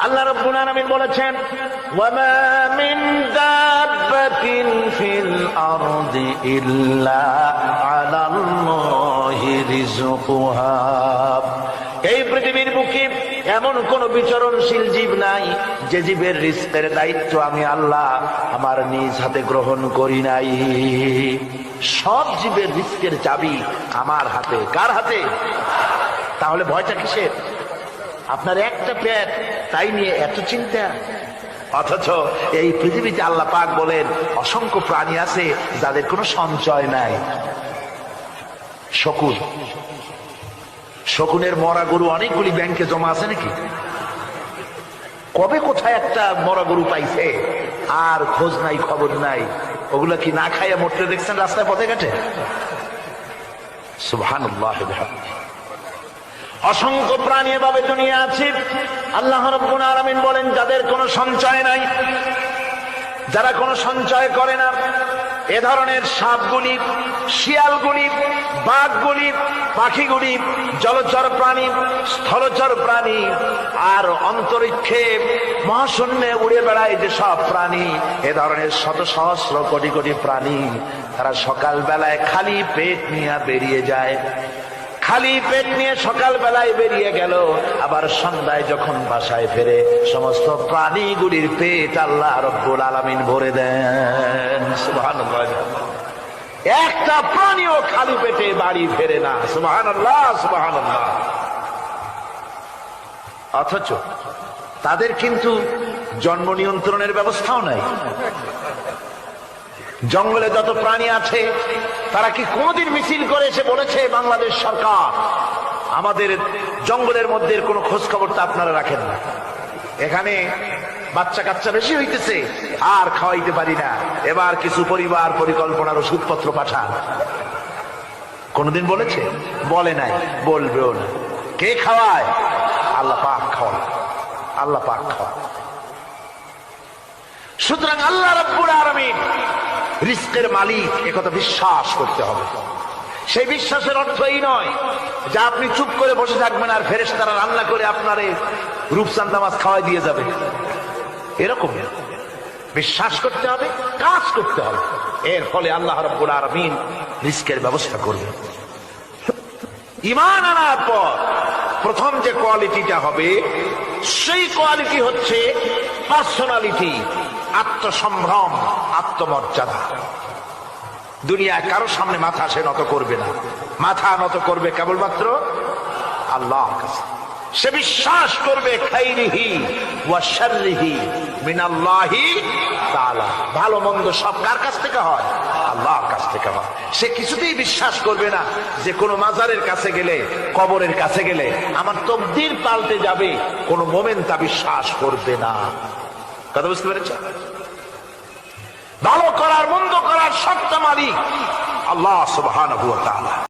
আল্লাহ রাব্বুল আলামিন বলেছেন, ওয়ামা মিন দাব্বাতিন ফিল আরদি ইল্লা আলাল্লাহি রিজকুহা। এই পৃথিবীর বুকে এমন কোন বিচরণশীল জীব নাই যে জীবের রিজকের দায়িত্ব আমি আল্লাহ আমার নিজ হাতে গ্রহণ করি নাই। সব জীবের রিজকের চাবি আমার হাতে। কার হাতে? তাহলে ভয়টা কিসের? আপনার একটা পেট, তাই নিয়ে এত চিন্তা। অথচ এই পৃথিবীতে আল্লাহ পাক বলেন অসংখ্য প্রাণী আছে যাদের কোনো সঞ্চয় নাই। শকুন, শকুনের মরা গরু অনেকগুলি ব্যাংকে জমা আছে নাকি? কবে কোথায় একটা মরা গরু পাইছে আর খোঁজ নাই, খবর নাই। ওগুলা কি না খাইয়া মরতে দেখছেন রাস্তায় পথে ঘাটে? সুবহানাল্লাহ। অসংখ্য প্রাণী এভাবে দুনিয়া আছে। আল্লাহ রাব্বুল আলামিন বলেন যাদের কোনো সঞ্চয় নাই, যারা কোনো সঞ্চয় করে না, এ ধরনের সাপগুলি, শিয়ালগুলি, বাঘগুলি, পাখিগুলি, জলচর প্রাণী, স্থলচর প্রাণী আর অন্তরিক্ষে মহাশূন্যে উড়ে বেড়ায় যে সব প্রাণী, এ ধরনের শত সহস্র কোটি কোটি প্রাণী, তারা সকাল বেলায় খালি পেট নিয়ে বেরিয়ে যায়। খালি পেট নিয়ে সকাল বেলায় বেরিয়ে গেল, আবার সন্ধ্যায় যখন বাসায় ফেরে সমস্ত প্রাণীগুলির পেট আল্লাহ রাব্বুল আলামিন ভরে দেন। সুবহানাল্লাহ। একটা প্রাণীও খালি পেটে বাড়ি ফেরে না। সুবহানাল্লাহ, সুবহানাল্লাহ। অথচ তাদের কিন্তু জন্ম নিয়ন্ত্রণের ব্যবস্থাও নাই। জঙ্গলে যত প্রাণী আছে তারা কি কোনদিন মিছিল করে এসে বলেছে বাংলাদেশ সরকার আমাদের জঙ্গলের মধ্যে কোনো খোঁজ খবর তো আপনারা রাখেন না, এখানে বাচ্চা কাচ্চা বেশি হইতেছে আর খাওয়াইতে পারি না, এবার কিছু পরিবার পরিকল্পনার ওষুধপত্র পাঠান? কোনদিন বলেছে? বলে নাই, বলবেও না। কে খাওয়ায়? আল্লাহ পাক খাওয়ায়, আল্লাহ পাক খাওয়ায়। সুতরাং আল্লাহ রাব্বুল আলামিন রিজকের মালিক, একথা বিশ্বাস করতে হবে। সেই বিশ্বাসের অর্থ এই নয় যে আপনি চুপ করে বসে থাকবেন আর ফেরেশতারা রান্না করে আপনারে রূপচাঁদা মাছ খাওয়াই দিয়ে যাবে, এরকম বিশ্বাস করতে হবে, কাজ করতে হবে। এর ফলে আল্লাহ রাব্বুল আলামিন রিজকের ব্যবস্থা করবেন। ঈমান আনার পর প্রথম যে কোয়ালিটিটা হবে সেই কোয়ালিটি হচ্ছে পার্সোনালিটি, আত্মসম্ভ্রম, আত্মমর্যাদা। দুনিয়ায় কারো সামনে মাথা সে নত করবে না, মাথা নত করবে কেবলমাত্র আল্লাহর কাছে। সে বিশ্বাস করবে খাইরিহি ওয়া শাররিহি মিনাল্লাহি তাআলা, ভালো মন্দ সব কার কাছ থেকে হয়? আল্লাহর কাছ থেকে হয়। সে কিছুতেই বিশ্বাস করবে না যে কোনো মাজারের কাছে গেলে, কবরের কাছে গেলে আমার তকদির পাল্টে যাবে, কোনো মোমেন্ট তা বিশ্বাস করবে না। কথা বুঝতে পেরেছেন? ভালো করার মন্দ করার সত্তা মালিক আল্লাহ সুবহানাহু ওয়া তাআলা।